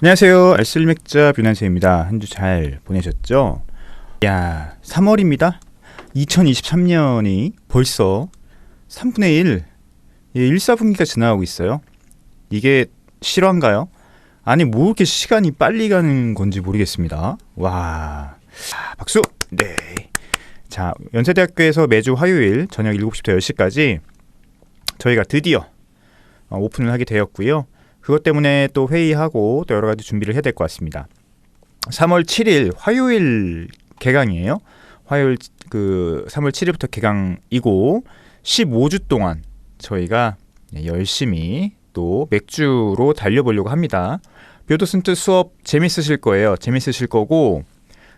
안녕하세요. 알쓸맥자 뷰난세입니다. 한 주 잘 보내셨죠? 야, 3월입니다. 2023년이 벌써 3분의 1, 1/4분기가 지나가고 있어요. 이게 실화인가요? 아니, 뭐 이렇게 시간이 빨리 가는 건지 모르겠습니다. 와, 박수! 네. 자, 연세대학교에서 매주 화요일 저녁 7시부터 10시까지 저희가 드디어 오픈을 하게 되었고요. 그것 때문에 또 회의하고 또 여러 가지 준비를 해야 될 것 같습니다. 3월 7일 화요일 개강이에요. 화요일 3월 7일부터 개강이고 15주 동안 저희가 열심히 또 맥주로 달려보려고 합니다. 뷰도슨트 수업 재밌으실 거예요. 재밌으실 거고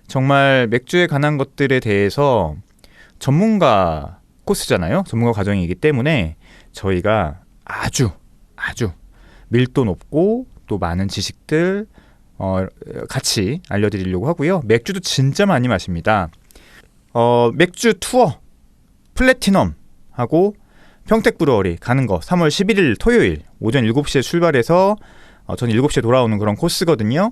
정말 맥주에 관한 것들에 대해서 전문가 코스잖아요. 전문가 과정이기 때문에 저희가 아주 밀도 높고 또 많은 지식들 같이 알려드리려고 하고요. 맥주도 진짜 많이 마십니다. 맥주 투어 플래티넘하고 평택브루어리 가는 거 3월 11일 토요일 오전 7시에 출발해서 저는 7시에 돌아오는 그런 코스거든요.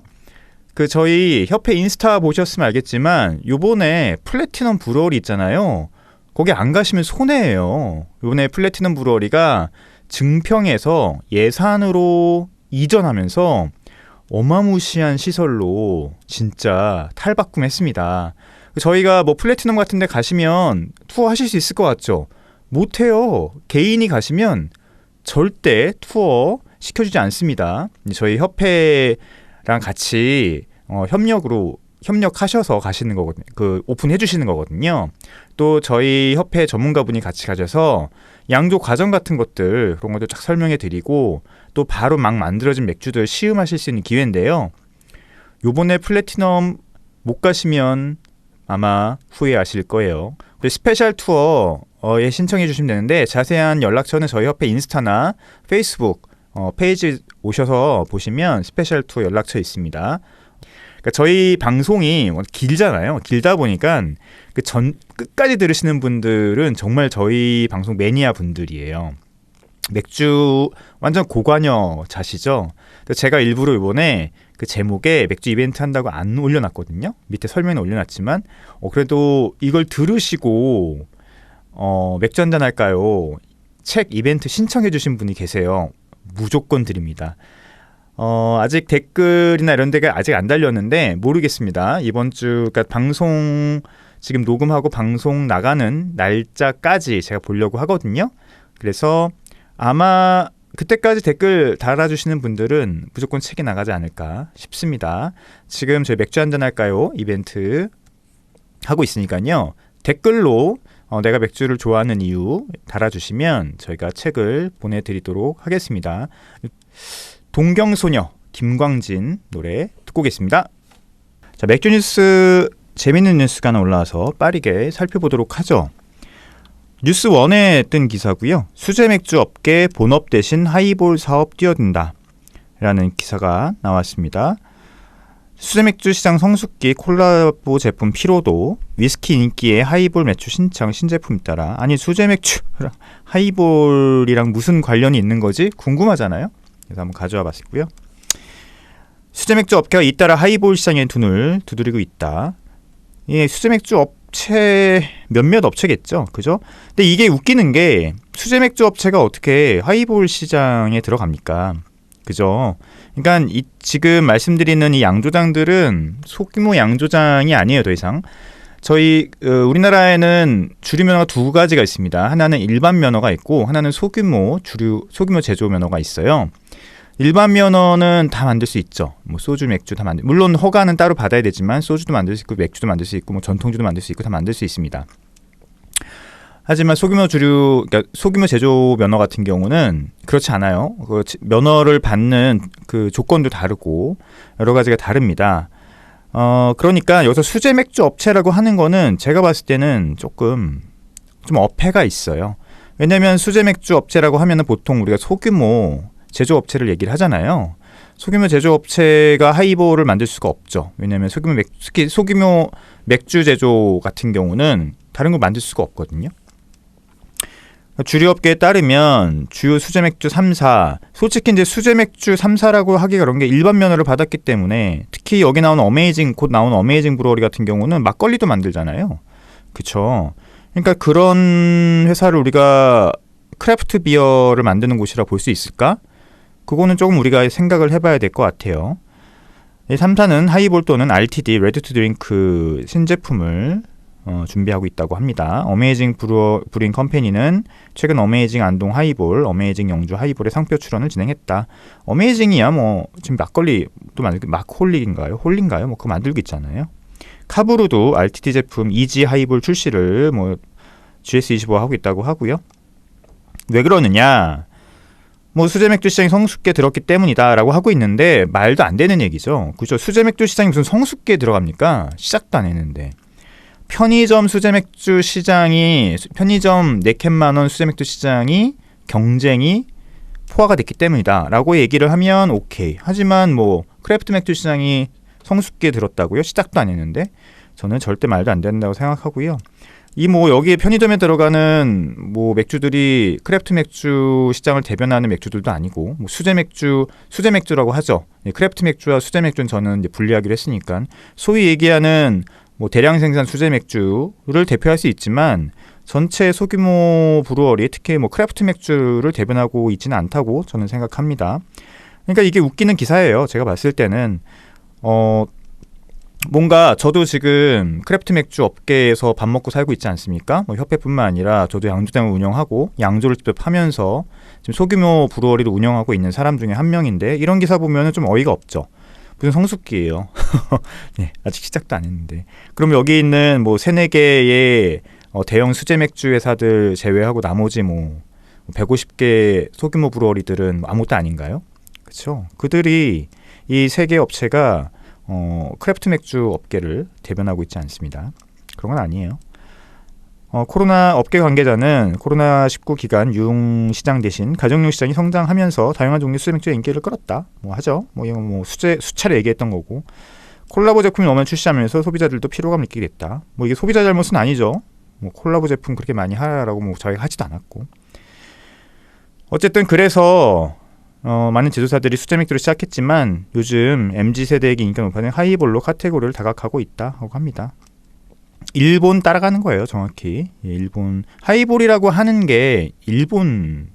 저희 협회 인스타 보셨으면 알겠지만 요번에 플래티넘 브루어리 있잖아요. 거기 안 가시면 손해예요. 요번에 플래티넘 브루어리가 증평에서 예산으로 이전하면서 어마무시한 시설로 진짜 탈바꿈했습니다. 저희가 뭐 플래티넘 같은 데 가시면 투어 하실 수 있을 것 같죠? 못해요. 개인이 가시면 절대 투어 시켜주지 않습니다. 저희 협회랑 같이 협력하셔서 가시는 거거든요. 오픈해 주시는 거거든요. 또 저희 협회 전문가분이 같이 가셔서 양조 과정 같은 것들 그런 것도 쫙 설명해 드리고 또 바로 막 만들어진 맥주들 시음하실 수 있는 기회인데요. 요번에 플래티넘 못 가시면 아마 후회하실 거예요. 스페셜 투어에 신청해 주시면 되는데 자세한 연락처는 저희 협회 인스타나 페이스북 페이지 오셔서 보시면 스페셜 투어 연락처 있습니다. 그러니까 저희 방송이 길잖아요. 길다 보니까 끝까지 들으시는 분들은 정말 저희 방송 매니아 분들이에요. 맥주 완전 고관여자시죠. 제가 일부러 이번에 제목에 맥주 이벤트 한다고 안 올려놨거든요. 밑에 설명에 올려놨지만 그래도 이걸 들으시고 맥주 한잔 할까요? 책 이벤트 신청해 주신 분이 계세요. 무조건 드립니다. 아직 댓글이나 이런 데가 아직 안 달렸는데 모르겠습니다. 이번 주 그러니까 방송 지금 녹음하고 방송 나가는 날짜까지 제가 보려고 하거든요. 그래서 아마 그때까지 댓글 달아주시는 분들은 무조건 책이 나가지 않을까 싶습니다. 지금 저희 맥주 한잔 할까요? 이벤트 하고 있으니까요. 댓글로 내가 맥주를 좋아하는 이유 달아주시면 저희가 책을 보내드리도록 하겠습니다. 동경소녀 김광진 노래 듣고 오겠습니다. 자, 맥주 뉴스 재밌는 뉴스가 하나 올라와서 빠르게 살펴보도록 하죠. 뉴스 1에 뜬 기사고요. 수제 맥주 업계 본업 대신 하이볼 사업 뛰어든다 라는 기사가 나왔습니다. 수제 맥주 시장 성숙기 콜라보 제품 피로도 위스키 인기에 하이볼 맥주 신청 신제품 따라 아니 수제 맥주 하이볼이랑 무슨 관련이 있는 거지 궁금하잖아요. 그래서 한번 가져와 봤고요. 수제 맥주 업계가 잇따라 하이볼 시장에 눈을 두드리고 있다. 수제 맥주 업체 몇몇 업체겠죠, 그죠? 근데 이게 웃기는 게 수제 맥주 업체가 어떻게 하이볼 시장에 들어갑니까, 그죠? 그러니까 지금 말씀드리는 이 양조장들은 소규모 양조장이 아니에요, 더 이상. 저희 우리나라에는 주류 면허가 두 가지가 있습니다. 하나는 일반 면허가 있고 하나는 소규모 제조 면허가 있어요. 일반 면허는 다 만들 수 있죠. 뭐 소주, 맥주 다 물론 허가는 따로 받아야 되지만 소주도 만들 수 있고 맥주도 만들 수 있고 뭐 전통주도 만들 수 있고 다 만들 수 있습니다. 하지만 소규모 그러니까 소규모 제조 면허 같은 경우는 그렇지 않아요. 면허를 받는 조건도 다르고 여러 가지가 다릅니다. 그러니까 여기서 수제 맥주 업체라고 하는 거는 제가 봤을 때는 좀 어폐가 있어요. 왜냐면 수제 맥주 업체라고 하면은 보통 우리가 소규모 제조업체를 얘기를 하잖아요. 소규모 제조업체가 하이볼을 만들 수가 없죠. 왜냐하면 특히 소규모 맥주 제조 같은 경우는 다른 걸 만들 수가 없거든요. 주류업계에 따르면 주요 수제 맥주 3사, 솔직히 이제 수제 맥주 3사라고 하기가 그런 게 일반 면허를 받았기 때문에, 특히 여기 나오는 곧 나오는 어메이징 브루어리 같은 경우는 막걸리도 만들잖아요. 그쵸? 그러니까 그런 회사를 우리가 크래프트 비어를 만드는 곳이라 볼 수 있을까? 그거는 조금 우리가 생각을 해봐야 될 것 같아요. 이 3사는 하이볼 또는 RTD, 레디 투 드링크 신제품을 준비하고 있다고 합니다. 어메이징 브루잉 컴퍼니는 최근 어메이징 안동 하이볼, 어메이징 영주 하이볼의 상표 출원을 진행했다. 어메이징이야 뭐 지금 막걸리 또 만들고, 막홀린가요? 홀린가요? 뭐 그거 만들고 있잖아요. 카브루도 RTD 제품 이지 하이볼 출시를 뭐 GS25 하고 있다고 하고요. 왜 그러느냐? 뭐 수제 맥주 시장이 성숙기에 들었기 때문이다라고 하고 있는데 말도 안 되는 얘기죠. 그죠? 수제 맥주 시장이 무슨 성숙기에 들어갑니까? 시작도 안 했는데. 편의점 수제 맥주 시장이, 편의점 4캔 10,000원 수제 맥주 시장이 경쟁이 포화가 됐기 때문이다라고 얘기를 하면 오케이. 하지만 뭐 크래프트 맥주 시장이 성숙기에 들었다고요? 시작도 안 했는데 저는 절대 말도 안 된다고 생각하고요. 이 뭐 여기에 편의점에 들어가는 뭐 맥주들이 크래프트 맥주 시장을 대변하는 맥주들도 아니고, 뭐 수제 맥주라고 하죠. 크래프트 맥주와 수제 맥주는 저는 이제 분리하기로 했으니까 소위 얘기하는 뭐 대량 생산 수제 맥주를 대표할 수 있지만 전체 소규모 브루어리, 특히 뭐 크래프트 맥주를 대변하고 있지는 않다고 저는 생각합니다. 그러니까 이게 웃기는 기사예요. 제가 봤을 때는 뭔가 저도 지금 크래프트 맥주 업계에서 밥 먹고 살고 있지 않습니까? 뭐 협회뿐만 아니라 저도 양조장을 운영하고 양조를 직접 하면서 지금 소규모 브루어리를 운영하고 있는 사람 중에 한 명인데, 이런 기사 보면은 좀 어이가 없죠. 무슨 성숙기예요. 네, 아직 시작도 안 했는데. 그럼 여기 있는 뭐 3-4개의 대형 수제 맥주 회사들 제외하고 나머지 뭐 150개 소규모 브루어리들은 아무것도 아닌가요? 그렇죠? 그들이 이 3개 업체가 크래프트 맥주 업계를 대변하고 있지 않습니다. 그런 건 아니에요. 코로나 업계 관계자는 코로나19 기간 유흥 시장 대신 가정용 시장이 성장하면서 다양한 종류 수제 맥주의 인기를 끌었다. 뭐 하죠. 뭐 이건 뭐 수차례 얘기했던 거고, 콜라보 제품이 너무 출시하면서 소비자들도 피로감을 느끼게 됐다. 뭐 이게 소비자 잘못은 아니죠. 뭐 콜라보 제품 그렇게 많이 하라고 뭐 저희가 하지도 않았고. 어쨌든 그래서 많은 제조사들이 수제 맥주를 시작했지만 요즘 MZ세대에게 인기가 높아진 하이볼로 카테고리를 다각하고 있다고 합니다. 일본 따라가는 거예요, 정확히. 일본 하이볼이라고 하는 게 일본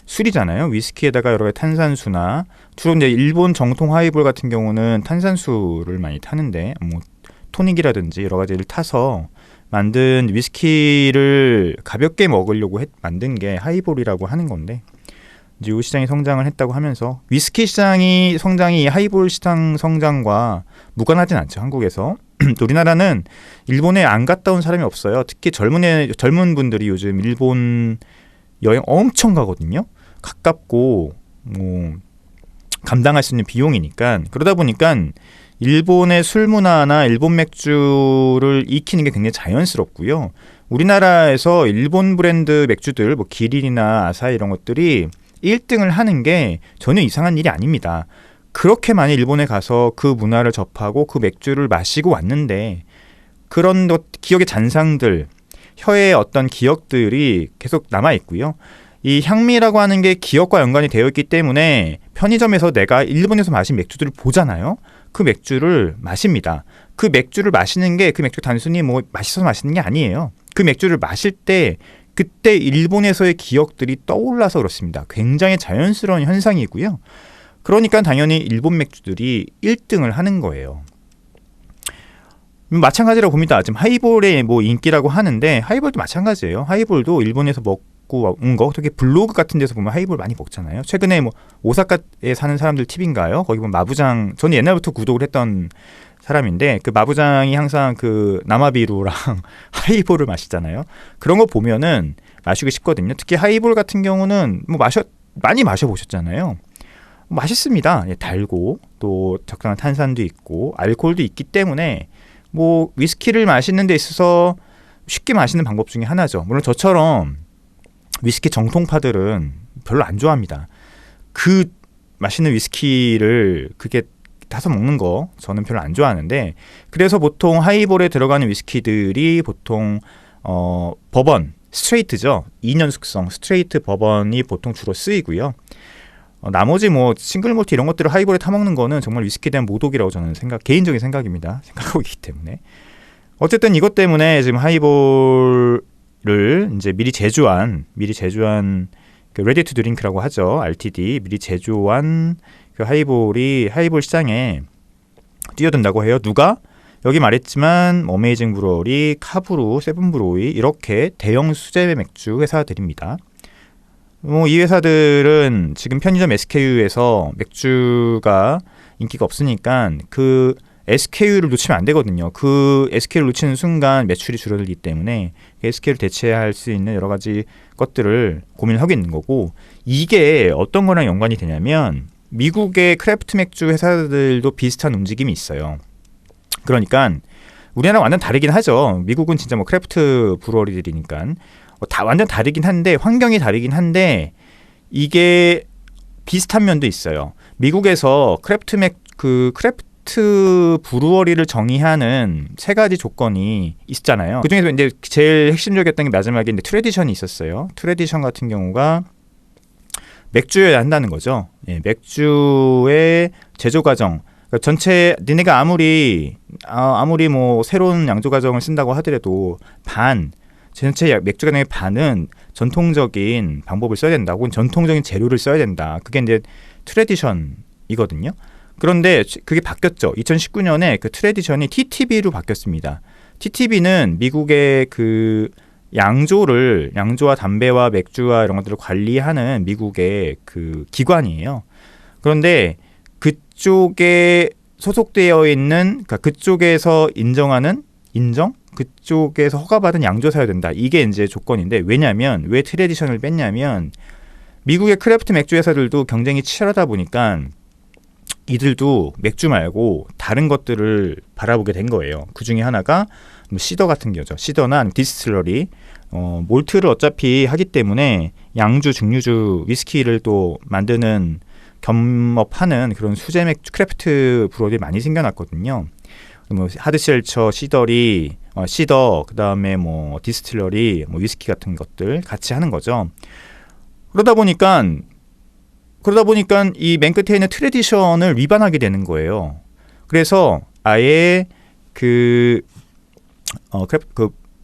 술이잖아요. 위스키에다가 여러 가지 탄산수나, 주로 이제 일본 정통 하이볼 같은 경우는 탄산수를 많이 타는데, 뭐 토닉이라든지 여러 가지를 타서 만든 위스키를 가볍게 먹으려고 만든 게 하이볼이라고 하는 건데, 이제 이 시장이 성장을 했다고 하면서 위스키 시장이 성장이 하이볼 시장 성장과 무관하진 않죠, 한국에서. 또 우리나라는 일본에 안 갔다 온 사람이 없어요. 특히 젊은 분들이 요즘 일본 여행 엄청 가거든요. 가깝고 뭐 감당할 수 있는 비용이니까. 그러다 보니까 일본의 술 문화나 일본 맥주를 익히는 게 굉장히 자연스럽고요. 우리나라에서 일본 브랜드 맥주들, 뭐 기린이나 아사히 이런 것들이 1등을 하는 게 전혀 이상한 일이 아닙니다. 그렇게 많이 일본에 가서 그 문화를 접하고 그 맥주를 마시고 왔는데, 그런 기억의 잔상들, 혀의 어떤 기억들이 계속 남아있고요. 이 향미라고 하는 게 기억과 연관이 되어 있기 때문에 편의점에서 내가 일본에서 마신 맥주들을 보잖아요. 그 맥주를 마십니다. 그 맥주를 마시는 게, 그 맥주 단순히 뭐 맛있어서 마시는 게 아니에요. 그 맥주를 마실 때 그때 일본에서의 기억들이 떠올라서 그렇습니다. 굉장히 자연스러운 현상이고요. 그러니까 당연히 일본 맥주들이 1등을 하는 거예요. 마찬가지라고 봅니다. 지금 하이볼의 뭐 인기라고 하는데 하이볼도 마찬가지예요. 하이볼도 일본에서 먹고 온 거, 특히 블로그 같은 데서 보면 하이볼 많이 먹잖아요. 최근에 뭐 오사카에 사는 사람들 팁인가요? 거기 보면 마부장, 저는 옛날부터 구독을 했던 사람인데 그 마부장이 항상 그 나마비루랑 하이볼을 마시잖아요. 그런 거 보면은 마시고 싶거든요. 특히 하이볼 같은 경우는 뭐 많이 마셔보셨잖아요. 맛있습니다. 예, 달고 또 적당한 탄산도 있고 알코올도 있기 때문에 뭐 위스키를 마시는 데 있어서 쉽게 마시는 방법 중에 하나죠. 물론 저처럼 위스키 정통파들은 별로 안 좋아합니다. 그 마시는 위스키를 그게 타서 먹는 거 저는 별로 안 좋아하는데, 그래서 보통 하이볼에 들어가는 위스키들이 보통 버번, 스트레이트죠. 2년 숙성 스트레이트 버번이 보통 주로 쓰이고요. 나머지 뭐 싱글 몰트 이런 것들을 하이볼에 타먹는 거는 정말 위스키에 대한 모독이라고 저는 개인적인 생각입니다. 생각하고 있기 때문에. 어쨌든 이것 때문에 지금 하이볼을 이제 미리 제조한 그 레디 투 드링크라고 하죠. RTD 미리 제조한 그 하이볼이 하이볼 시장에 뛰어든다고 해요. 누가? 여기 말했지만 어메이징 브루어리, 카브루, 세븐브로이 이렇게 대형 수제 맥주 회사들입니다. 이 회사들은 지금 편의점 SKU에서 맥주가 인기가 없으니까 그 SKU를 놓치면 안 되거든요. 그 SKU를 놓치는 순간 매출이 줄어들기 때문에 SKU를 대체할 수 있는 여러 가지 것들을 고민을 하고 있는 거고, 이게 어떤 거랑 연관이 되냐면 미국의 크래프트 맥주 회사들도 비슷한 움직임이 있어요. 그러니까 우리나라랑 완전 다르긴 하죠. 미국은 진짜 뭐 크래프트 브루어리들이니까 다 완전 다르긴 한데, 환경이 다르긴 한데 이게 비슷한 면도 있어요. 미국에서 크래프트 브루어리를 정의하는 세 가지 조건이 있잖아요. 그 중에서 이제 제일 핵심적이었던 게 마지막에 이제 트래디션이 있었어요. 트래디션 같은 경우가 맥주여야 한다는 거죠. 예, 맥주의 제조 과정. 그러니까 전체 니네가 아무리 뭐 새로운 양조 과정을 쓴다고 하더라도 전체 맥주 과정의 반은 전통적인 방법을 써야 된다. 혹은 전통적인 재료를 써야 된다. 그게 이제 트래디션이거든요. 그런데 그게 바뀌었죠. 2019년에 그 트래디션이 TTB로 바뀌었습니다. TTB는 미국의 그 양조와 담배와 맥주와 이런 것들을 관리하는 미국의 그 기관이에요. 그런데 그쪽에 소속되어 있는, 그러니까 그쪽에서 그쪽에서 허가받은 양조사여야 된다. 이게 이제 조건인데, 왜 트래디션을 뺐냐면 미국의 크래프트 맥주 회사들도 경쟁이 치열하다 보니까 이들도 맥주 말고 다른 것들을 바라보게 된 거예요. 그 중에 하나가 뭐 시더 같은 거죠. 시더나 디스틸러리, 몰트를 어차피 하기 때문에 양주, 증류주, 위스키를 또 만드는 겸업하는 그런 수제 맥주 크래프트 브루어들이 많이 생겨났거든요. 뭐 하드셀처, 시더, 그다음에 뭐 디스틸러리, 뭐 위스키 같은 것들 같이 하는 거죠. 그러다 보니까 이 맨 끝에 있는 트래디션을 위반하게 되는 거예요. 그래서 아예 그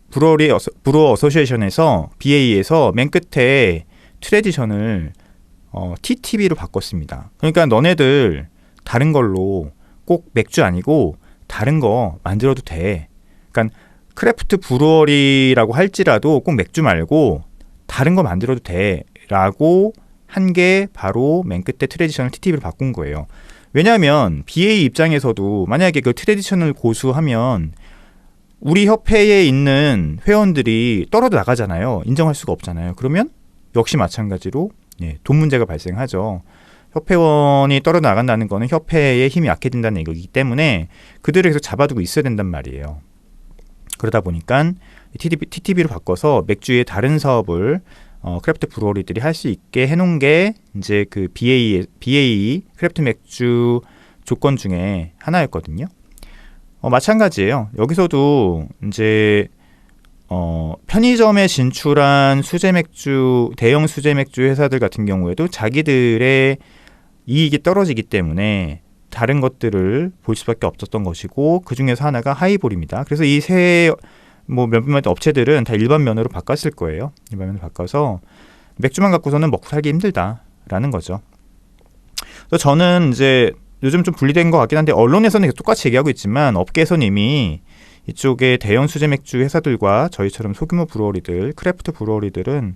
브루어 어소시에이션에서 BA에서 맨 끝에 트래디션을 TTB로 바꿨습니다. 그러니까 너네들 다른 걸로 꼭 맥주 아니고 다른 거 만들어도 돼. 그러니까 크래프트 브루어리라고 할지라도 꼭 맥주 말고 다른 거 만들어도 돼라고 한 게 바로 맨 끝에 트래디션을 TTB로 바꾼 거예요. 왜냐하면 BA 입장에서도 만약에 그 트래디션을 고수하면 우리 협회에 있는 회원들이 떨어져 나가잖아요. 인정할 수가 없잖아요. 그러면 역시 마찬가지로 돈 문제가 발생하죠. 협회원이 떨어져 나간다는 거는 협회의 힘이 약해진다는 얘기이기 때문에 그들을 계속 잡아두고 있어야 된단 말이에요. 그러다 보니까 TTB로 바꿔서 맥주의 다른 사업을 크래프트 브루어리들이 할 수 있게 해놓은 게 이제 그 BA 크래프트 맥주 조건 중에 하나였거든요. 마찬가지예요. 여기서도 이제 편의점에 진출한 대형 수제 맥주 회사들 같은 경우에도 자기들의 이익이 떨어지기 때문에 다른 것들을 볼 수밖에 없었던 것이고, 그 중에서 하나가 하이볼입니다. 그래서 이 몇몇 업체들은 다 일반 면허로 바꿨을 거예요. 일반 면허로 바꿔서 맥주만 갖고서는 먹고 살기 힘들다라는 거죠. 그래서 저는 이제 요즘 좀 분리된 것 같긴 한데, 언론에서는 똑같이 얘기하고 있지만 업계에서는 이미 이쪽에 대형 수제 맥주 회사들과 저희처럼 소규모 브루어리들, 크래프트 브루어리들은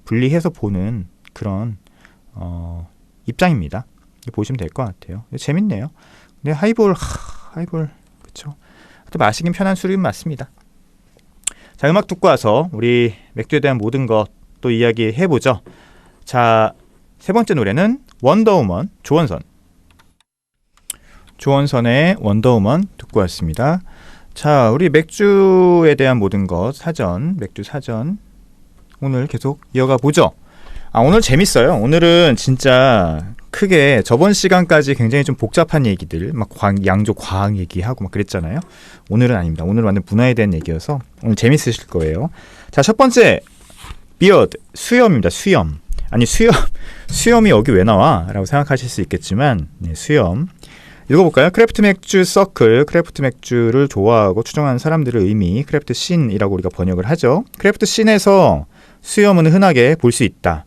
분리해서 보는 그런 입장입니다. 보시면 될 것 같아요. 재밌네요. 근데 하이볼 그렇죠. 마시긴 편한 술은 맞습니다. 자, 음악 듣고 와서 우리 맥주에 대한 모든 것 또 이야기해보죠. 자, 세 번째 노래는 원더우먼, 조원선의 원더우먼 듣고 왔습니다. 자, 우리 맥주에 대한 모든 것 맥주 사전 오늘 계속 이어가 보죠. 오늘 재밌어요. 오늘은 진짜 크게 저번 시간까지 굉장히 좀 복잡한 얘기들 막 양조 과학 얘기하고 막 그랬잖아요. 오늘은 아닙니다. 오늘은 완전 문화에 대한 얘기여서 오늘 재밌으실 거예요. 자, 첫 번째 비어드 수염입니다. 수염. 아니 수염이 여기 왜 나와? 라고 생각하실 수 있겠지만 수염 읽어볼까요? 크래프트 맥주 서클, 크래프트 맥주를 좋아하고 추종하는 사람들의 의미, 크래프트 씬이라고 우리가 번역을 하죠. 크래프트 씬에서 수염은 흔하게 볼 수 있다.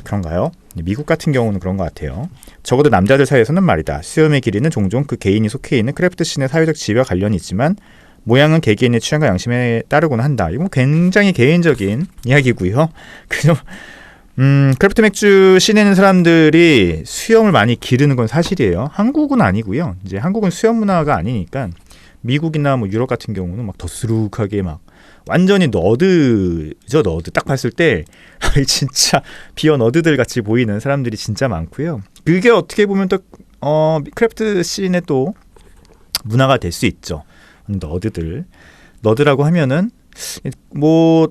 그런가요? 미국 같은 경우는 그런 것 같아요. 적어도 남자들 사이에서는 말이다. 수염의 길이는 종종 그 개인이 속해 있는 크래프트 씬의 사회적 지위와 관련이 있지만 모양은 개개인의 취향과 양심에 따르곤 한다. 이건 굉장히 개인적인 이야기고요. 그죠? 크래프트 맥주 씬에는 사람들이 수염을 많이 기르는 건 사실이에요. 한국은 아니고요. 이제 한국은 수염 문화가 아니니까 미국이나 뭐 유럽 같은 경우는 막 더스룩하게 막 완전히 너드죠. 너드 딱 봤을 때 진짜 비어 너드들 같이 보이는 사람들이 진짜 많고요. 그게 어떻게 보면 또 크래프트 씬의 또 문화가 될 수 있죠. 너드라고 하면은 뭐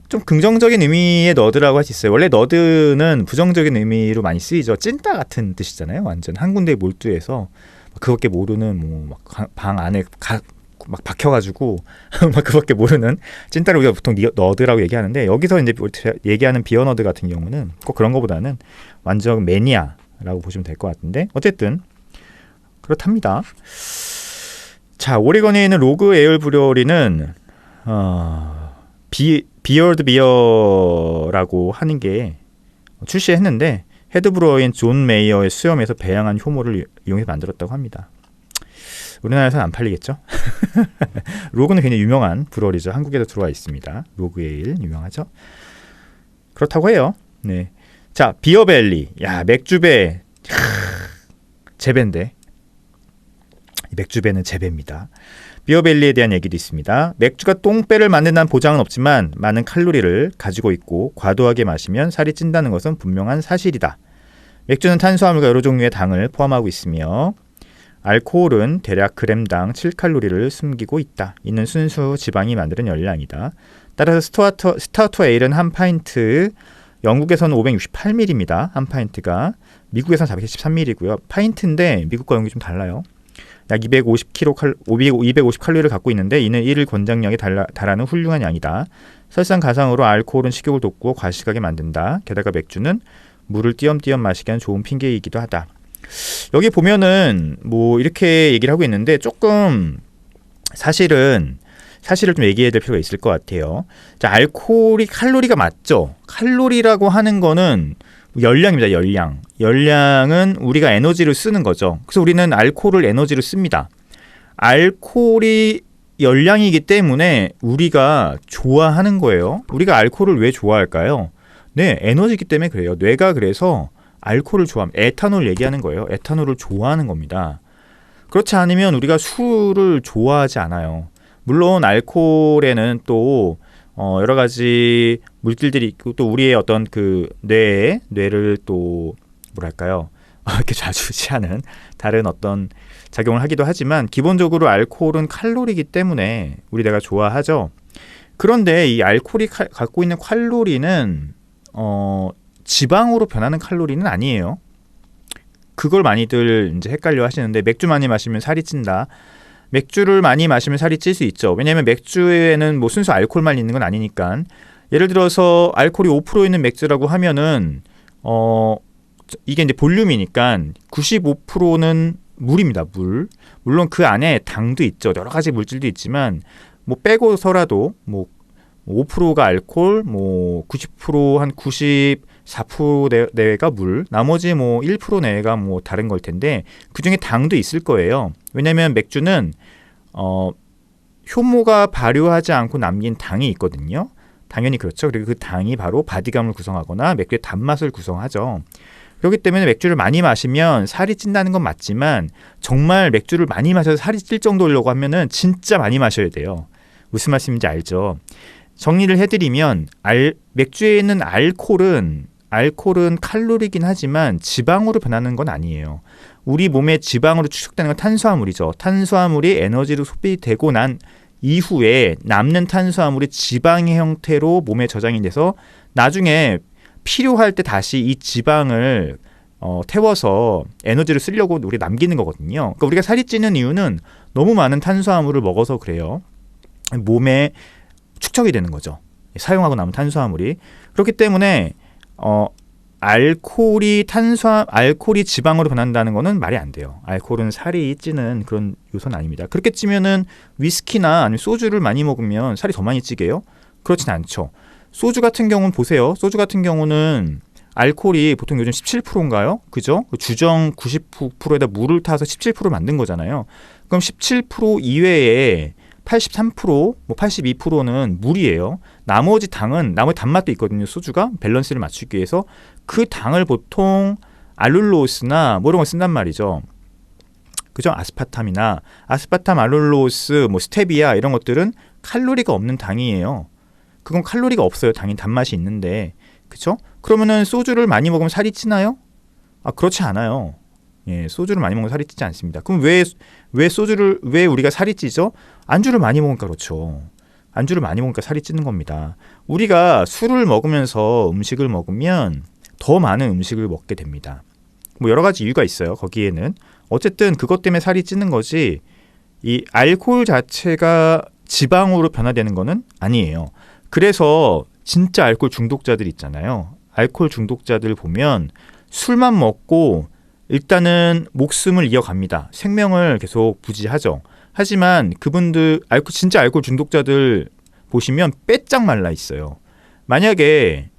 좀 긍정적인 의미의 너드라고 할 수 있어요. 원래 너드는 부정적인 의미로 많이 쓰이죠. 찐따 같은 뜻이잖아요. 완전 한 군데에 몰두해서 그밖에 모르는 뭐 방 안에 막 박혀가지고 막 그밖에 모르는 찐따를 우리가 보통 너드라고 얘기하는데 여기서 이제 얘기하는 비어너드 같은 경우는 꼭 그런 것보다는 완전 매니아라고 보시면 될 것 같은데 어쨌든 그렇답니다. 자, 오레건에 있는 로그 에얼 브루어리는 비어드 비어라고 하는 게 출시했는데 헤드브로어인 존 메이어의 수염에서 배양한 효모를 이용해서 만들었다고 합니다. 우리나라에서는 안 팔리겠죠? 로그는 굉장히 유명한 브루어리죠. 한국에도 들어와 있습니다. 로그 에일 유명하죠? 그렇다고 해요. 네. 자, 비어밸리. 야, 맥주배. 재배인데. 맥주배는 재배입니다. 비어밸리에 대한 얘기도 있습니다. 맥주가 똥배를 만든다는 보장은 없지만 많은 칼로리를 가지고 있고 과도하게 마시면 살이 찐다는 것은 분명한 사실이다. 맥주는 탄수화물과 여러 종류의 당을 포함하고 있으며 알코올은 대략 그램당 7칼로리를 숨기고 있다. 이는 순수 지방이 만드는 열량이다. 따라서 스타우트 에일은 한 파인트, 영국에서는 568ml입니다. 한 파인트가. 미국에서는 413ml고요. 파인트인데 미국과 영국이 좀 달라요. 약 250칼로리를 갖고 있는데 이는 1일 권장량에 달하는 훌륭한 양이다. 설상가상으로 알코올은 식욕을 돋고 과식하게 만든다. 게다가 맥주는 물을 띄엄띄엄 마시기 한 좋은 핑계이기도 하다. 여기 보면은 뭐 이렇게 얘기를 하고 있는데 조금 사실을 좀 얘기해야 될 필요가 있을 것 같아요. 자, 알코올이 칼로리가 맞죠? 칼로리라고 하는 거는 열량입니다. 열량은 우리가 에너지를 쓰는 거죠. 그래서 우리는 알코올을 에너지로 씁니다. 알코올이 열량이기 때문에 우리가 좋아하는 거예요. 우리가 알코올을 왜 좋아할까요? 네, 에너지이기 때문에 그래요. 뇌가 그래서 알코올을 좋아합니다. 에탄올 얘기하는 거예요. 에탄올을 좋아하는 겁니다. 그렇지 않으면 우리가 술을 좋아하지 않아요. 물론 알코올에는 또 여러 가지 물질들이 있고 또 우리의 어떤 그 뇌를 또 뭐랄까요? 이렇게 좌지우지하는 다른 어떤 작용을 하기도 하지만 기본적으로 알코올은 칼로리이기 때문에 우리 뇌가 좋아하죠. 그런데 이 알코올이 갖고 있는 칼로리는 지방으로 변하는 칼로리는 아니에요. 그걸 많이들 이제 헷갈려 하시는데 맥주 많이 마시면 살이 찐다. 맥주를 많이 마시면 살이 찔 수 있죠. 왜냐하면 맥주에는 뭐 순수 알코올만 있는 건 아니니까. 예를 들어서 알코올이 5% 있는 맥주라고 하면은 이게 이제 볼륨이니까 95%는 물입니다. 물. 물론 그 안에 당도 있죠. 여러 가지 물질도 있지만 뭐 빼고서라도 뭐 5%가 알코올, 뭐 90% 한 94% 내외가 물, 나머지 뭐 1% 내외가 뭐 다른 걸 텐데 그 중에 당도 있을 거예요. 왜냐하면 맥주는 효모가 발효하지 않고 남긴 당이 있거든요. 당연히 그렇죠. 그리고 그 당이 바로 바디감을 구성하거나 맥주의 단맛을 구성하죠. 그렇기 때문에 맥주를 많이 마시면 살이 찐다는 건 맞지만 정말 맥주를 많이 마셔서 살이 찔 정도려고 하면은 진짜 많이 마셔야 돼요. 무슨 말씀인지 알죠? 정리를 해드리면 맥주에 있는 알코올은 칼로리긴 하지만 지방으로 변하는 건 아니에요. 우리 몸에 지방으로 축적되는 건 탄수화물이죠. 탄수화물이 에너지로 소비되고 난 이후에 남는 탄수화물이 지방의 형태로 몸에 저장이 돼서 나중에 필요할 때 다시 이 지방을 태워서 에너지를 쓰려고 우리 남기는 거거든요. 그러니까 우리가 살이 찌는 이유는 너무 많은 탄수화물을 먹어서 그래요. 몸에 축적이 되는 거죠. 사용하고 남은 탄수화물이. 그렇기 때문에 알코올이 지방으로 변한다는 거는 말이 안 돼요. 알코올은 살이 찌는 그런 요소는 아닙니다. 그렇게 찌면은 위스키나 아니면 소주를 많이 먹으면 살이 더 많이 찌게요? 그렇진 않죠. 소주 같은 경우는 보세요. 소주 같은 경우는 알코올이 보통 요즘 17%인가요? 그죠? 주정 99%에다 물을 타서 17% 만든 거잖아요. 그럼 17% 이외에 83%, 82%는 물이에요. 나머지 단맛도 있거든요. 소주가 밸런스를 맞추기 위해서 그 당을 보통 알룰로스나 이런 걸 쓴단 말이죠. 그죠? 아스파탐, 알룰로스, 스테비아 이런 것들은 칼로리가 없는 당이에요. 그건 칼로리가 없어요. 당인 단맛이 있는데, 그렇죠? 그러면은 소주를 많이 먹으면 살이 찌나요? 그렇지 않아요. 예, 소주를 많이 먹으면 살이 찌지 않습니다. 그럼 왜 우리가 살이 찌죠? 안주를 많이 먹으니까 그렇죠. 안주를 많이 먹으니까 살이 찌는 겁니다. 우리가 술을 먹으면서 음식을 먹으면 더 많은 음식을 먹게 됩니다. 여러 가지 이유가 있어요. 거기에는 어쨌든 그것 때문에 살이 찌는 거지 이 알코올 자체가 지방으로 변화되는 거는 아니에요. 그래서 진짜 알코올 중독자들 있잖아요. 알코올 중독자들 보면 술만 먹고 일단은 목숨을 이어갑니다. 생명을 계속 부지하죠. 하지만 그분들 진짜 알코올 중독자들 보시면 빼짝 말라 있어요. 만약에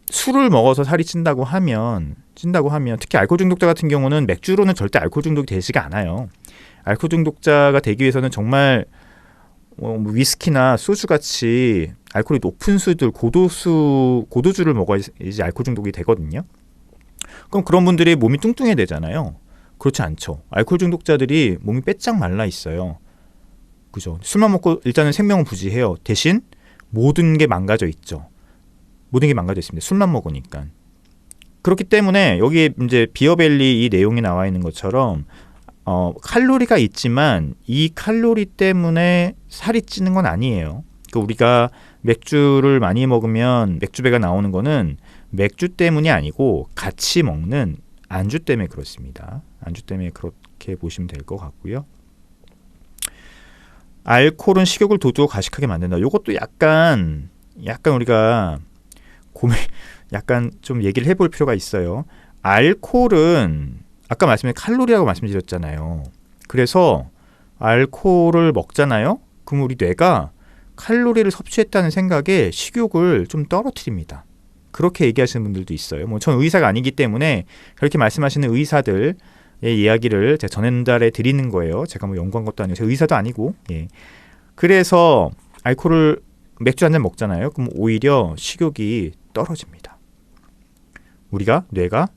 술을 먹어서 살이 찐다고 하면 특히 알코올 중독자 같은 경우는 맥주로는 절대 알코올 중독이 되지가 않아요. 알코올 중독자가 되기 위해서는 정말 위스키나 소주 같이 알코올이 높은 술들 고도주를 먹어야지 알코올 중독이 되거든요. 그럼 그런 분들이 몸이 뚱뚱해야 되잖아요. 그렇지 않죠. 알코올 중독자들이 몸이 빼짝 말라 있어요. 그죠? 술만 먹고 일단은 생명은 부지해요. 대신 모든 게 망가져 있죠. 모든 게 망가져 있습니다. 술만 먹으니까. 그렇기 때문에 여기 이제 비어밸리 이 내용이 나와 있는 것처럼 칼로리가 있지만 이 칼로리 때문에 살이 찌는 건 아니에요. 그러니까 우리가 맥주를 많이 먹으면 맥주배가 나오는 거는 맥주 때문이 아니고 같이 먹는 안주 때문에 그렇습니다. 안주 때문에 그렇게 보시면 될 것 같고요. 알코올은 식욕을 도두어 가식하게 만든다. 이것도 약간 우리가 약간 좀 얘기를 해볼 필요가 있어요. 알코올은 아까 칼로리라고 말씀드렸잖아요. 그래서 알코올을 먹잖아요. 그럼 우리 뇌가 칼로리를 섭취했다는 생각에 식욕을 좀 떨어뜨립니다. 그렇게 얘기하시는 분들도 있어요. 전 의사가 아니기 때문에 그렇게 말씀하시는 의사들의 이야기를 제가 전달해 드리는 거예요. 제가 연구한 것도 아니고 제가 의사도 아니고. 예. 그래서 맥주 한 잔 먹잖아요. 그럼 오히려 식욕이 떨어집니다. 뇌가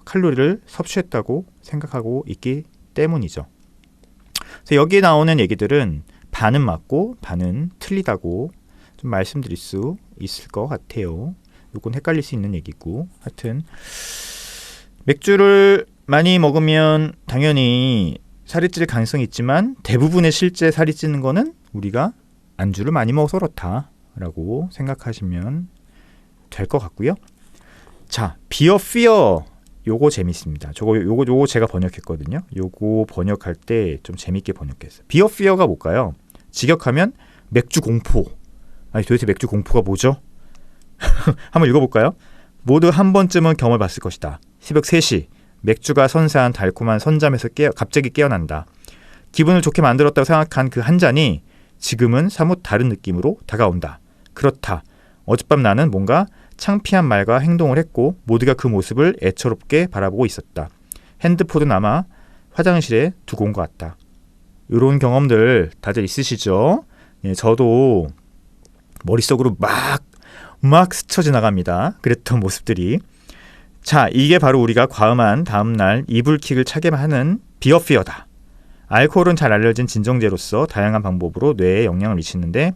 칼로리를 섭취했다고 생각하고 있기 때문이죠. 그래서 여기에 나오는 얘기들은 반은 맞고 반은 틀리다고 좀 말씀드릴 수 있을 것 같아요. 이건 헷갈릴 수 있는 얘기고, 하여튼 맥주를 많이 먹으면 당연히 살이 찔 가능성이 있지만 대부분의 실제 살이 찌는 거는 우리가 안주를 많이 먹어서 그렇다라고 생각하시면 될 것 같고요. 자, 비어 피어 요거 재밌습니다. 요거 제가 번역했거든요. 요거 번역할 때 좀 재밌게 번역했어요. 비어 피어가 뭘까요? 직역하면 맥주 공포. 아니 도대체 맥주 공포가 뭐죠? 한번 읽어볼까요? 모두 한 번쯤은 경험해봤을 것이다. 새벽 3시 맥주가 선사한 달콤한 선잠에서 갑자기 깨어난다. 기분을 좋게 만들었다고 생각한 그 한 잔이 지금은 사뭇 다른 느낌으로 다가온다. 그렇다. 어젯밤 나는 뭔가 창피한 말과 행동을 했고 모두가 그 모습을 애처롭게 바라보고 있었다. 핸드폰은 아마 화장실에 두고 온 것 같다. 이런 경험들 다들 있으시죠? 예, 저도 머릿속으로 막 스쳐 지나갑니다. 그랬던 모습들이. 자, 이게 바로 우리가 과음한 다음날 이불킥을 차게 하는 비어피어다. 알코올은 잘 알려진 진정제로서 다양한 방법으로 뇌에 영향을 미치는데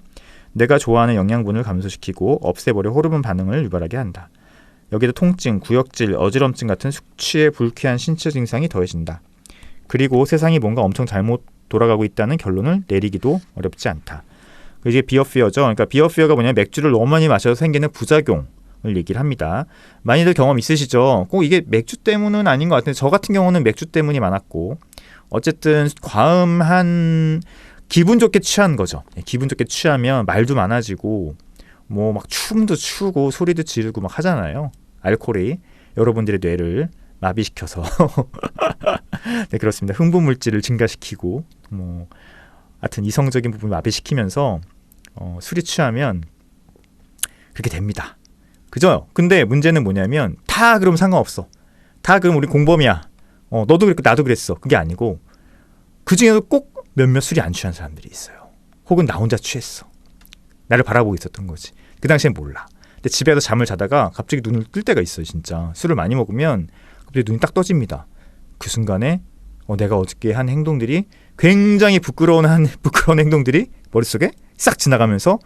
내가 좋아하는 영양분을 감소시키고 없애버려 호르몬 반응을 유발하게 한다. 여기다 통증, 구역질, 어지럼증 같은 숙취의 불쾌한 신체 증상이 더해진다. 그리고 세상이 뭔가 엄청 잘못 돌아가고 있다는 결론을 내리기도 어렵지 않다. 이게 비어피어죠. 그러니까 비어피어가 뭐냐면 맥주를 너무 많이 마셔서 생기는 부작용, 얘기를 합니다. 많이들 경험 있으시죠? 꼭 이게 맥주 때문은 아닌 것 같은데 저 같은 경우는 맥주 때문이 많았고 어쨌든 과음한 기분 좋게 취한 거죠. 기분 좋게 취하면 말도 많아지고 뭐 막 춤도 추고 소리도 지르고 막 하잖아요. 알코올이 여러분들의 뇌를 마비시켜서 네, 그렇습니다. 흥분 물질을 증가시키고 뭐 하여튼 이성적인 부분을 마비시키면서 술이 취하면 그렇게 됩니다. 그죠? 근데 문제는 뭐냐면 다 그럼 상관없어. 다 그럼 우리 공범이야. 너도 그랬고 나도 그랬어. 그게 아니고 그 중에도 꼭 몇몇 술이 안 취한 사람들이 있어요. 혹은 나 혼자 취했어. 나를 바라보고 있었던 거지. 그 당시엔 몰라. 근데 집에서 잠을 자다가 갑자기 눈을 뜰 때가 있어요. 진짜 술을 많이 먹으면 갑자기 눈이 딱 떠집니다. 그 순간에 내가 어저께 한 행동들이 굉장히 부끄러운 행동들이 머릿속에 싹 지나가면서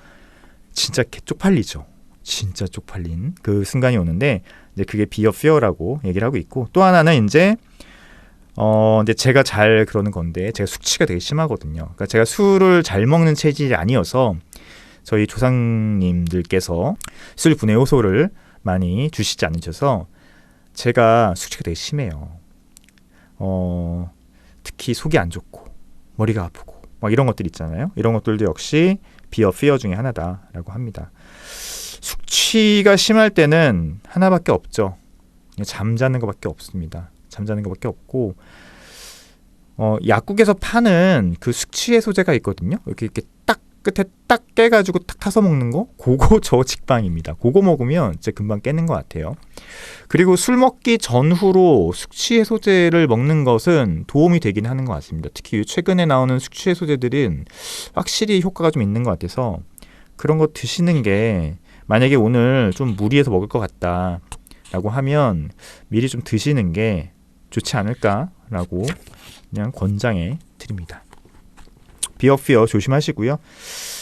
진짜 개 쪽팔리죠. 진짜 쪽팔린 그 순간이 오는데 이제 그게 비어 피어라고 얘기를 하고 있고 또 하나는 이제 근데 제가 잘 그러는 건데 제가 숙취가 되게 심하거든요. 그러니까 제가 술을 잘 먹는 체질이 아니어서 저희 조상님들께서 술 분해 효소를 많이 주시지 않으셔서 제가 숙취가 되게 심해요. 특히 속이 안 좋고 머리가 아프고 막 이런 것들 있잖아요. 이런 것들도 역시 비어 피어 중에 하나다라고 합니다. 숙취가 심할 때는 하나밖에 없죠. 잠자는 것밖에 없습니다. 잠자는 것밖에 없고 약국에서 파는 그 숙취 해소제가 있거든요. 이렇게 딱 끝에 딱 깨가지고 탁 타서 먹는 거, 그거 저 직방입니다. 그거 먹으면 진짜 금방 깨는 것 같아요. 그리고 술 먹기 전후로 숙취 해소제를 먹는 것은 도움이 되긴 하는 것 같습니다. 특히 최근에 나오는 숙취 해소제들은 확실히 효과가 좀 있는 것 같아서 그런 거 드시는 게 만약에 오늘 좀 무리해서 먹을 것 같다라고 하면 미리 좀 드시는 게 좋지 않을까라고 그냥 권장해 드립니다. 비어피어 조심하시고요.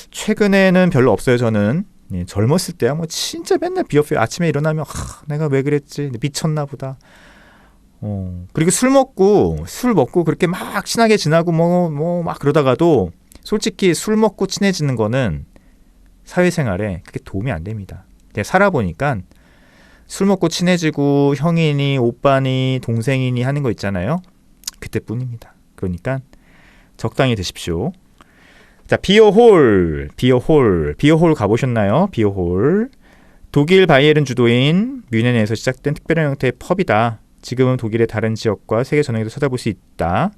최근에는 별로 없어요. 저는 젊었을 때야 뭐 진짜 맨날 비어피어 아침에 일어나면 내가 왜 그랬지 미쳤나 보다. 그리고 술 먹고 그렇게 막 친하게 지나고 뭐 막 그러다가도 솔직히 술 먹고 친해지는 거는 사회생활에 그렇게 도움이 안 됩니다. 그냥 살아보니까 술 먹고 친해지고 형이니 오빠니 동생이니 하는 거 있잖아요. 그때뿐입니다. 그러니까 적당히 드십시오. 자, 비어홀 가보셨나요? 비어홀 독일 바이에른 주도인 뮌헨에서 시작된 특별한 형태의 펍이다. 지금은 독일의 다른 지역과 세계 전역에도 찾아볼 수 있다.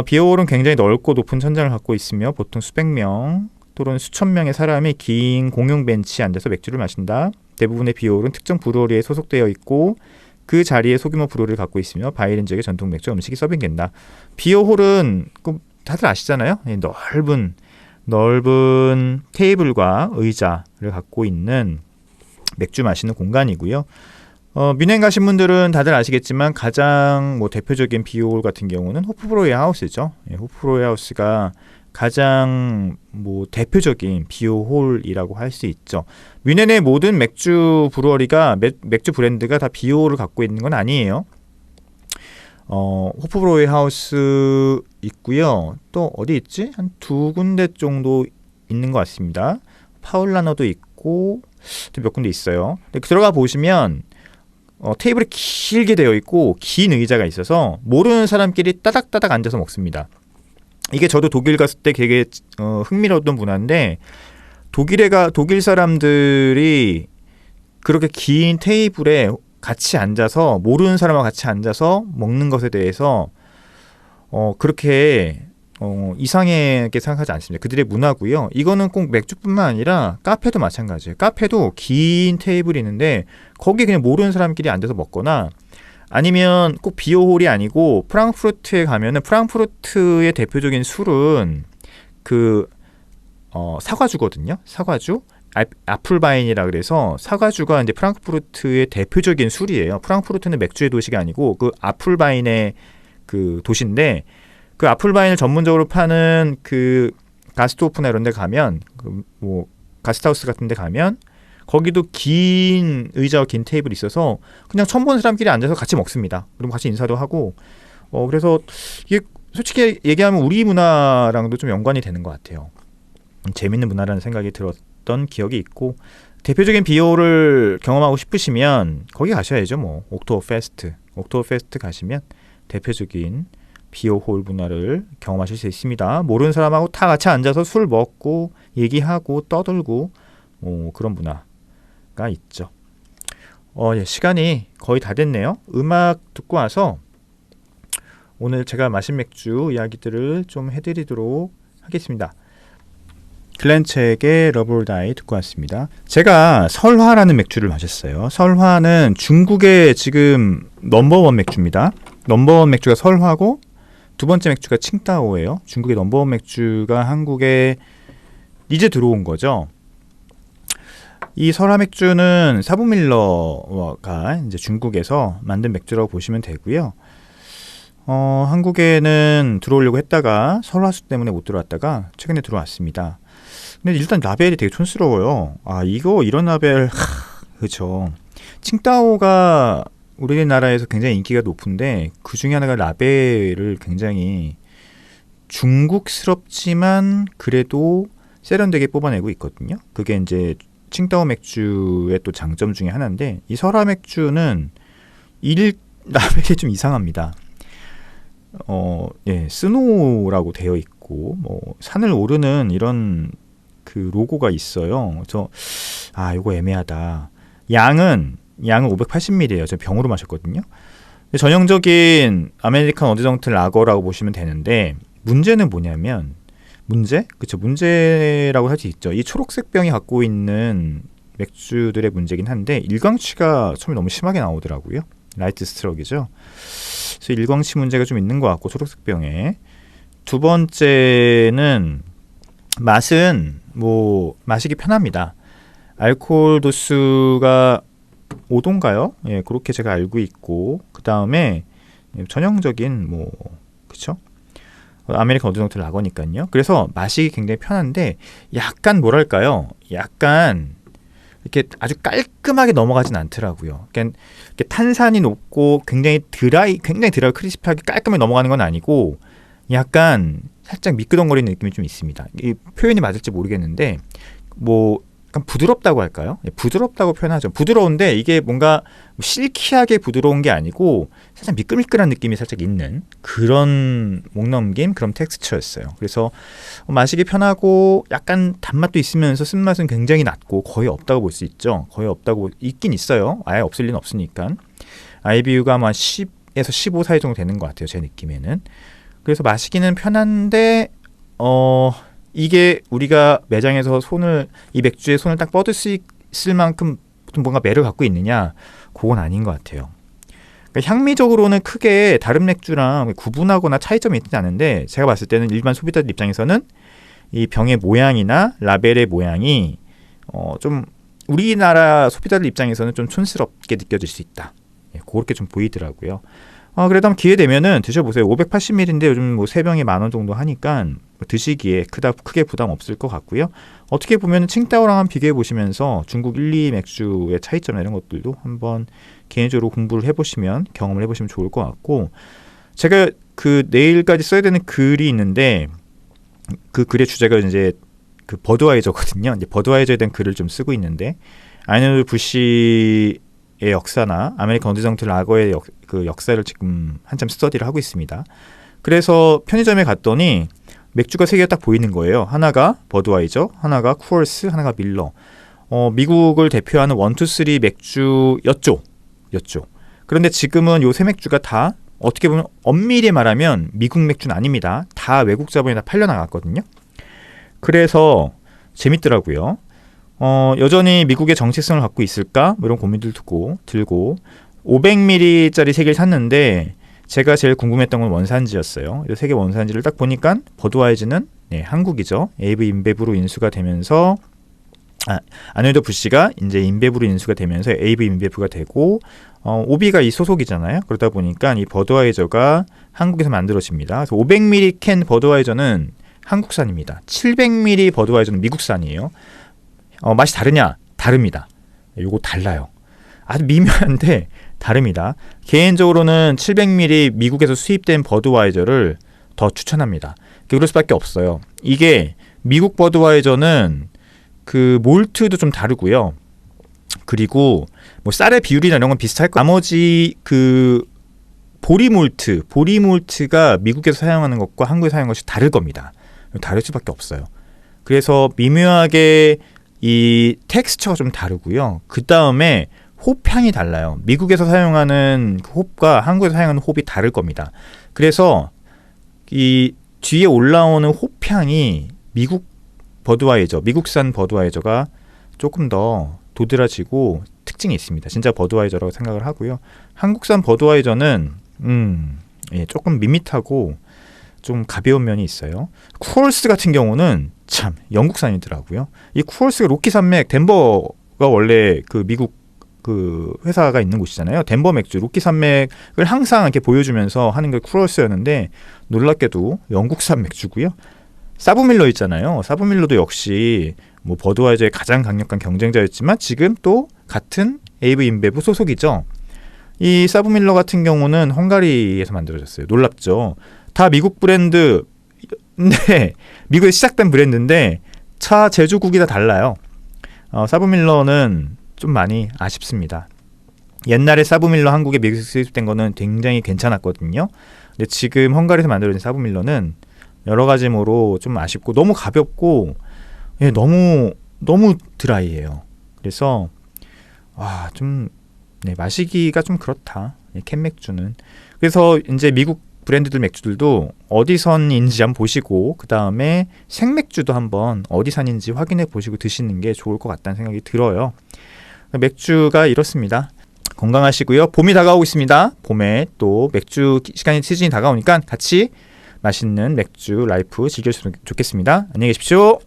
비어홀은 굉장히 넓고 높은 천장을 갖고 있으며 보통 수백 명 또는 수천 명의 사람이 긴 공용 벤치에 앉아서 맥주를 마신다. 대부분의 비어홀은 특정 브루어리에 소속되어 있고 그 자리에 소규모 브루어리를 갖고 있으며 바이에른 지역의 전통 맥주 음식이 서빙된다. 비어홀은 다들 아시잖아요. 넓은 테이블과 의자를 갖고 있는 맥주 마시는 공간이고요. 뮌헨 가신 분들은 다들 아시겠지만 가장 대표적인 비어홀 같은 경우는 호프브로이 하우스죠. 호프브로이 하우스가 가장 대표적인 비어홀이라고 할 수 있죠. 뮌헨의 모든 맥주 브루어리가 맥주 브랜드가 다 비어홀을 갖고 있는 건 아니에요. 호프브로이 하우스 있고요. 또 어디 있지? 한 두 군데 정도 있는 것 같습니다. 파울라너도 있고 또 몇 군데 있어요. 들어가 보시면 테이블이 길게 되어 있고 긴 의자가 있어서 모르는 사람끼리 따닥따닥 앉아서 먹습니다. 이게 저도 독일 갔을 때 되게 흥미로웠던 문화인데 독일 사람들이 그렇게 긴 테이블에 같이 앉아서 모르는 사람과 같이 앉아서 먹는 것에 대해서 그렇게 이상하게 생각하지 않습니다. 그들의 문화고요. 이거는 꼭 맥주뿐만 아니라 카페도 마찬가지예요. 카페도 긴 테이블이 있는데 거기 그냥 모르는 사람끼리 앉아서 먹거나 아니면 꼭 비어홀이 아니고 프랑크푸르트에 가면은 프랑크푸르트의 대표적인 술은 사과주거든요. 사과주. 아플바인이라 그래서 사과주가 이제 프랑크푸르트의 대표적인 술이에요. 프랑크푸르트는 맥주의 도시가 아니고 그 아플바인의 그 도시인데 그 아플바인을 전문적으로 파는 그 가스트호프나 이런 데 가면 가스트하우스 같은 데 가면 거기도 긴 의자와 긴 테이블이 있어서 그냥 처음 보는 사람끼리 앉아서 같이 먹습니다. 그럼 같이 인사도 하고 그래서 이게 솔직히 얘기하면 우리 문화랑도 좀 연관이 되는 것 같아요. 재밌는 문화라는 생각이 들었던 기억이 있고 대표적인 비오를 경험하고 싶으시면 거기 가셔야죠. 뭐 옥토버페스트 가시면 대표적인 비오홀 문화를 경험하실 수 있습니다. 모르는 사람하고 다 같이 앉아서 술 먹고 얘기하고 떠들고 그런 문화가 있죠. 예, 시간이 거의 다 됐네요. 음악 듣고 와서 오늘 제가 마신 맥주 이야기들을 좀 해드리도록 하겠습니다. 글렌책의 러브 올 다이 듣고 왔습니다. 제가 설화라는 맥주를 마셨어요. 설화는 중국의 지금 넘버원 맥주입니다. 넘버원 맥주가 설화고 두 번째 맥주가 칭따오예요. 중국의 넘버원 맥주가 한국에 이제 들어온 거죠. 이 설화 맥주는 사부밀러가 이제 중국에서 만든 맥주라고 보시면 되고요. 한국에는 들어오려고 했다가 설화수 때문에 못 들어왔다가 최근에 들어왔습니다. 근데 일단 라벨이 되게 촌스러워요. 이런 라벨, 그렇죠. 칭따오가 우리나라에서 굉장히 인기가 높은데 그 중에 하나가 라벨을 굉장히 중국스럽지만 그래도 세련되게 뽑아내고 있거든요. 그게 이제 칭따오 맥주의 또 장점 중에 하나인데 이 설화 맥주는 라벨이 좀 이상합니다. 스노우라고 되어 있고 산을 오르는 이런 그 로고가 있어요. 그래서 이거 애매하다. 양은 580ml예요. 제가 병으로 마셨거든요. 전형적인 아메리칸 어드정트 라거라고 보시면 되는데 문제는 뭐냐면 문제라고 할 수 있죠. 이 초록색 병이 갖고 있는 맥주들의 문제긴 한데 일광취가 처음에 너무 심하게 나오더라고요. 라이트 스트럭이죠. 그래서 일광취 문제가 좀 있는 것 같고 초록색 병에 두 번째는 맛은 마시기 편합니다. 알코올 도수가 5도인가요? 예, 그렇게 제가 알고 있고 그 다음에 전형적인 그쵸? 아메리칸 어드정트 라거니까요. 그래서 마시기 굉장히 편한데 약간 뭐랄까요? 약간 이렇게 아주 깔끔하게 넘어가진 않더라고요. 그러니까 탄산이 높고 굉장히 드라이 크리스피하게 깔끔하게 넘어가는 건 아니고 약간 살짝 미끄덩거리는 느낌이 좀 있습니다. 이 표현이 맞을지 모르겠는데 약간 부드럽다고 할까요? 부드럽다고 표현하죠. 부드러운데 이게 뭔가 실키하게 부드러운 게 아니고 살짝 미끌미끌한 느낌이 살짝 있는 그런 목넘김, 그런 텍스처였어요. 그래서 마시기 편하고 약간 단맛도 있으면서 쓴맛은 굉장히 낮고 거의 없다고 볼 수 있죠. 거의 없다고 있긴 있어요. 아예 없을 리는 없으니까. IBU가 아마 10에서 15 사이 정도 되는 것 같아요. 제 느낌에는. 그래서 마시기는 편한데 이게 우리가 매장에서 이 맥주에 손을 딱 뻗을 수 있을 만큼 뭔가 매를 갖고 있느냐? 그건 아닌 것 같아요. 그러니까 향미적으로는 크게 다른 맥주랑 구분하거나 차이점이 있지 않은데 제가 봤을 때는 일반 소비자들 입장에서는 이 병의 모양이나 라벨의 모양이 좀 우리나라 소비자들 입장에서는 좀 촌스럽게 느껴질 수 있다. 그렇게 좀 보이더라고요. 그래도 한번 기회 되면은 드셔보세요. 580ml인데 요즘 3병에 10,000원 정도 하니까 드시기에 크게 부담 없을 것 같고요. 어떻게 보면 칭따오랑 한번 비교해 보시면서 중국 1, 2 맥주의 차이점 이런 것들도 한번 개인적으로 공부를 해보시면 경험을 해보시면 좋을 것 같고 제가 내일까지 써야 되는 글이 있는데 그 글의 주제가 이제 그 버드와이저거든요. 이제 버드와이저에 대한 글을 좀 쓰고 있는데 아이널 부시의 역사나 아메리칸 어드정트 라거의 역사를 지금 한참 스터디를 하고 있습니다. 그래서 편의점에 갔더니 맥주가 3개가 딱 보이는 거예요. 하나가 버드와이저, 하나가 쿠얼스, 하나가 밀러. 미국을 대표하는 1, 2, 3 맥주였죠. 그런데 지금은 요 3맥주가 다 어떻게 보면 엄밀히 말하면 미국 맥주는 아닙니다. 다 외국 자본에 다 팔려나갔거든요. 그래서 재밌더라고요. 여전히 미국의 정체성을 갖고 있을까? 이런 고민들 들고 500ml짜리 3개를 샀는데 제가 제일 궁금했던 건 원산지였어요. 이 3개 원산지를 딱 보니까 버드와이즈는 한국이죠. 에이브 인베브로 인수가 되면서 아놀드 부시가 이제 인베브로 인수가 되면서 에이브 인베브가 되고 오비가 이 소속이잖아요. 그러다 보니까 이 버드와이저가 한국에서 만들어집니다. 그래서 500ml 캔 버드와이저는 한국산입니다. 700ml 버드와이저는 미국산이에요. 맛이 다르냐? 다릅니다. 요거 달라요. 아주 미묘한데 다릅니다. 개인적으로는 700ml 미국에서 수입된 버드와이저를 더 추천합니다. 그럴 수밖에 없어요. 이게 미국 버드와이저는 그 몰트도 좀 다르고요. 그리고 뭐 쌀의 비율이나 이런 건 비슷할 거. 나머지 그 보리몰트가 미국에서 사용하는 것과 한국에서 사용하는 것이 다를 겁니다. 다를 수밖에 없어요. 그래서 미묘하게 이 텍스처가 좀 다르고요. 그 다음에 홉향이 달라요. 미국에서 사용하는 그 홉과 한국에서 사용하는 홉이 다를 겁니다. 그래서 이 뒤에 올라오는 홉향이 미국산 버드와이저가 조금 더 도드라지고 특징이 있습니다. 진짜 버드와이저라고 생각을 하고요. 한국산 버드와이저는 조금 밋밋하고 좀 가벼운 면이 있어요. 쿠얼스 같은 경우는 참 영국산이더라고요. 이 쿠얼스가 로키 산맥 덴버가 원래 그 미국 그 회사가 있는 곳이잖아요. 덴버 맥주 로키 산맥을 항상 이렇게 보여주면서 하는 게 쿠얼스였는데 놀랍게도 영국산 맥주고요. 사브밀러 있잖아요. 사브밀러도 역시 뭐 버드와이저의 가장 강력한 경쟁자였지만 지금 또 같은 에이브 인베브 소속이죠. 이 사브밀러 같은 경우는 헝가리에서 만들어졌어요. 놀랍죠. 다 미국 브랜드인데 미국에 시작된 브랜드인데 차 제조국이 다 달라요. 사브밀러는 좀 많이 아쉽습니다. 옛날에 사브밀러 한국에 미국에서 수입된 거는 굉장히 괜찮았거든요. 근데 지금 헝가리에서 만들어진 사브밀러는 여러 가지모로 좀 아쉽고 너무 가볍고 너무 드라이해요. 그래서 좀 마시기가 좀 그렇다. 캔 맥주는. 그래서 이제 미국 브랜드들 맥주들도 어디선인지 한번 보시고 그 다음에 생맥주도 한번 어디산인지 확인해 보시고 드시는 게 좋을 것 같다는 생각이 들어요. 맥주가 이렇습니다. 건강하시고요. 봄이 다가오고 있습니다. 봄에 또 맥주 시즌이 다가오니까 같이 맛있는 맥주 라이프 즐겨주시면 좋겠습니다. 안녕히 계십시오.